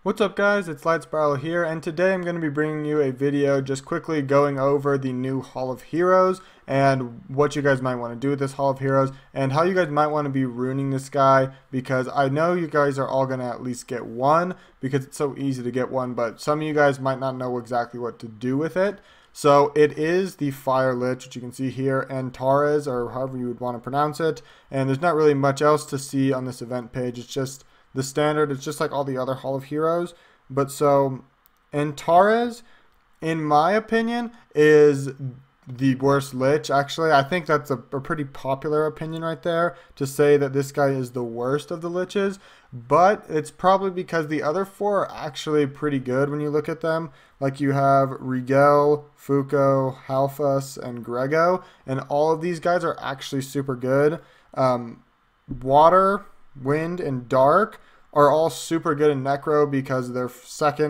What's up guys, it's Lightspiral here, and today I'm going to be bringing you a video just quickly going over the new Hall of Heroes and what you guys might want to do with this Hall of Heroes and how you guys might want to be runing this guy, because I know you guys are all going to at least get one because it's so easy to get one, but some of you guys might not know exactly what to do with it. So it is the Fire Lich, which you can see here, Antares, or however you would want to pronounce it, and there's not really much else to see on this event page. It's just the standard. It's just like all the other Hall of Heroes. But so Antares, in my opinion, is the worst Lich. Actually, I think that's a pretty popular opinion right there, to say that this guy is the worst of the Liches. But it's probably because the other four are actually pretty good when you look at them. Like you have Rigel, Fuko, Halfus, and Grego. And all of these guys are actually super good. Water, Wind, and Dark are all super good in Necro because their first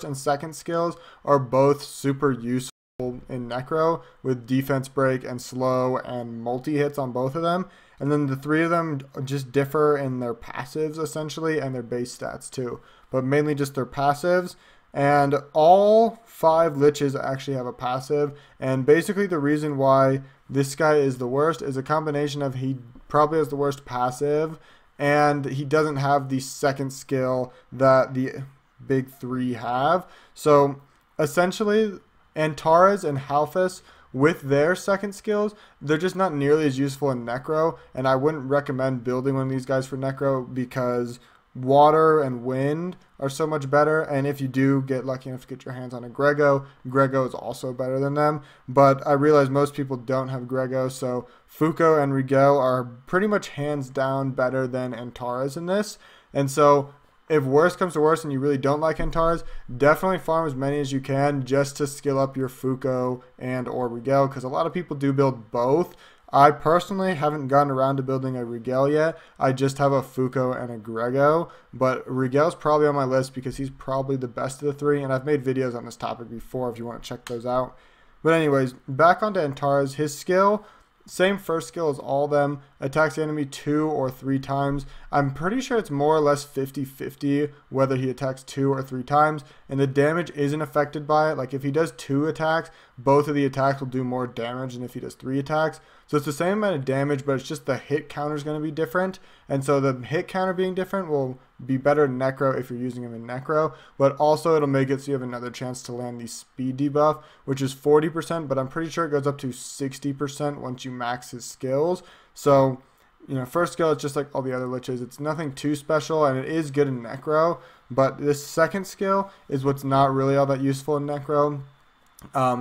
and second skills are both super useful in Necro, with defense break and slow and multi-hits on both of them. And then the three of them just differ in their passives essentially, and their base stats too, but mainly just their passives. And all 5 Liches actually have a passive, and basically the reason why this guy is the worst is a combination of he probably has the worst passive, and he doesn't have the second skill that the big 3 have. So essentially Antares and Halfus, with their second skills, they're just not nearly as useful in Necro, and I wouldn't recommend building one of these guys for Necro because Water and Wind are so much better, and if you do get lucky enough to get your hands on a Grego, Grego is also better than them. But I realize most people don't have Grego, so Fuko and Rigel are pretty much hands down better than Antares in this. And so if worse comes to worse and you really don't like Antares, definitely farm as many as you can just to skill up your Fuko and or Rigel, because a lot of people do build both. I personally haven't gotten around to building a Rigel yet. I just have a Fuko and a Grego, but Rigel's probably on my list because he's probably the best of the 3, and I've made videos on this topic before if you want to check those out. But anyways, back onto Antares. His skill, same first skill as all of them, attacks the enemy 2 or 3 times. I'm pretty sure it's more or less 50-50 whether he attacks 2 or 3 times, and the damage isn't affected by it. Like if he does 2 attacks, both of the attacks will do more damage than if he does 3 attacks. So it's the same amount of damage, but it's just the hit counter is going to be different. And so the hit counter being different will be better in Necro if you're using him in Necro, but also it'll make it so you have another chance to land the speed debuff, which is 40%, but I'm pretty sure it goes up to 60% once you max his skills. So, you know, first skill is just like all the other Liches. It's nothing too special, and it is good in Necro, but this second skill is what's not really all that useful in Necro.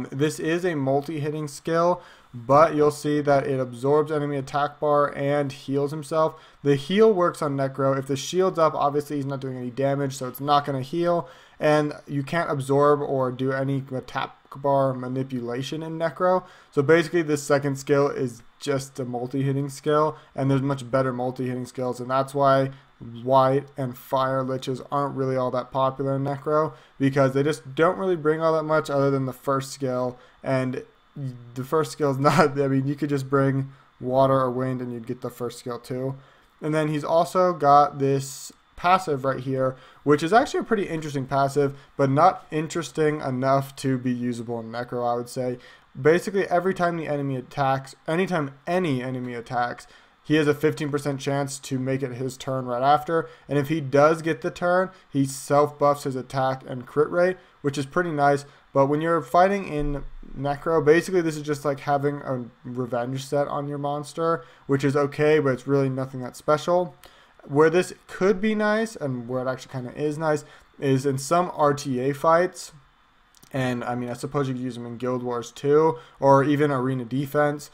This is a multi-hitting skill, but you'll see that it absorbs enemy attack bar and heals himself. The heal works on Necro. If the shield's up, obviously he's not doing any damage, so it's not going to heal, and you can't absorb or do any attack bar manipulation in Necro. So basically this second skill is just a multi-hitting skill, and there's much better multi-hitting skills, and that's why White and Fire Liches aren't really all that popular in Necro, because they just don't really bring all that much other than the first skill. And the first skill is not, I mean, you could just bring Water or Wind and you'd get the first skill too. And then he's also got this passive right here, which is actually a pretty interesting passive, but not interesting enough to be usable in Necro, I would say. Basically, every time the enemy attacks, anytime any enemy attacks, he has a 15% chance to make it his turn right after. And if he does get the turn, he self-buffs his attack and crit rate, which is pretty nice. But when you're fighting in Necro, basically this is just like having a revenge set on your monster, which is okay, but it's really nothing that special. Where this could be nice, and where it actually kind of is nice, is in some RTA fights. And I mean, I suppose you could use them in Guild Wars too, or even Arena Defense.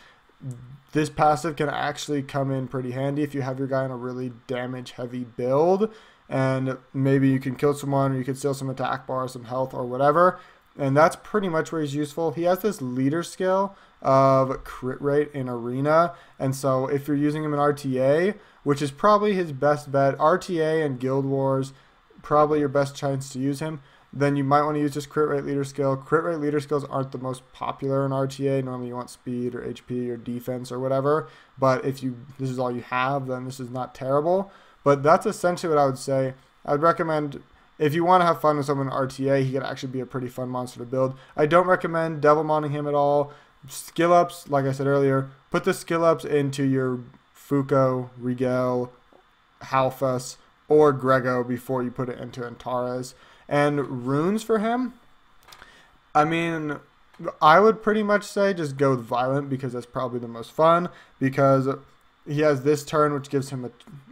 This passive can actually come in pretty handy if you have your guy in a really damage heavy build, and maybe you can kill someone, or you can steal some attack bar, some health, or whatever. And that's pretty much where he's useful. He has this leader skill of crit rate in Arena, and so if you're using him in RTA, which is probably his best bet, RTA and Guild Wars, probably your best chance to use him, then you might want to use this crit rate leader skill. Crit rate leader skills aren't the most popular in RTA. Normally you want speed or HP or defense or whatever, but if this is all you have, then this is not terrible. But that's essentially what I would say. I'd recommend, if you want to have fun with someone in RTA, he could actually be a pretty fun monster to build. I don't recommend devil modding him at all. Skill ups, like I said earlier, put the skill ups into your Fuko, Rigel, Halfus, or Grego before you put it into Antares. And runes for him, I mean, I would pretty much say just go with Violent because that's probably the most fun, because he has this turn which gives him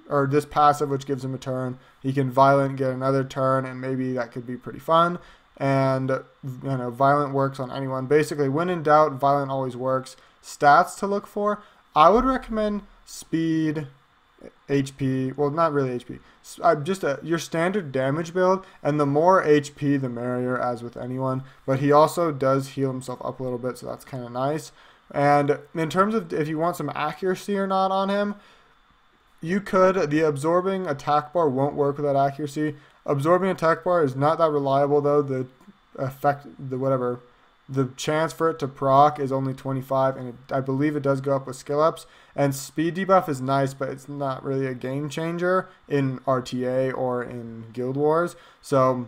or this passive which gives him a turn. He can Violent, get another turn, and maybe that could be pretty fun. And, you know, Violent works on anyone. Basically, when in doubt, Violent always works. Stats to look for, I would recommend speed, HP, well, not really HP, just your standard damage build, and the more HP the merrier, as with anyone, but he also does heal himself up a little bit, so that's kind of nice. And in terms of if you want some accuracy or not on him, you could, the absorbing attack bar won't work with that accuracy. Absorbing attack bar is not that reliable though. The effect, the chance for it to proc is only 25, and I believe it does go up with skill ups. And speed debuff is nice, but it's not really a game changer in RTA or in Guild Wars. So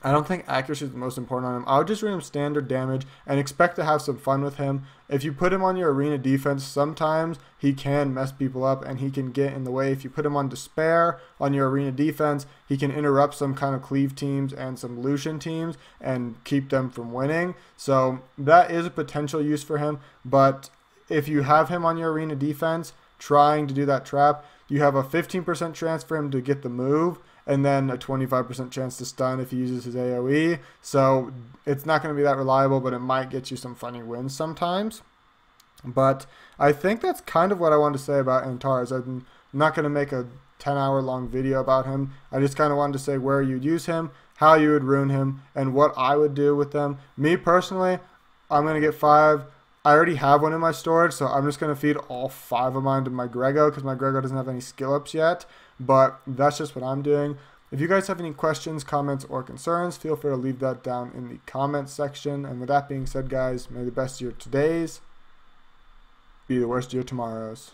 I don't think accuracy is the most important on him. I would just run him standard damage and expect to have some fun with him. If you put him on your arena defense, sometimes he can mess people up and he can get in the way. If you put him on Despair on your arena defense, he can interrupt some kind of cleave teams and some Lucian teams and keep them from winning. So that is a potential use for him. But if you have him on your arena defense trying to do that trap, you have a 15% chance for him to get the move, and then a 25% chance to stun if he uses his AoE. So it's not going to be that reliable, but it might get you some funny wins sometimes. But I think that's kind of what I wanted to say about Antares. I'm not going to make a 10-hour long video about him. I just kind of wanted to say where you'd use him, how you would rune him, and what I would do with them. Me personally, I'm going to get 5. I already have one in my storage, so I'm just going to feed all 5 of mine to my Grego because my Grego doesn't have any skill ups yet. But that's just what I'm doing. If you guys have any questions, comments, or concerns, feel free to leave that down in the comments section. And with that being said, guys, may the best of your todays be the worst of your tomorrows.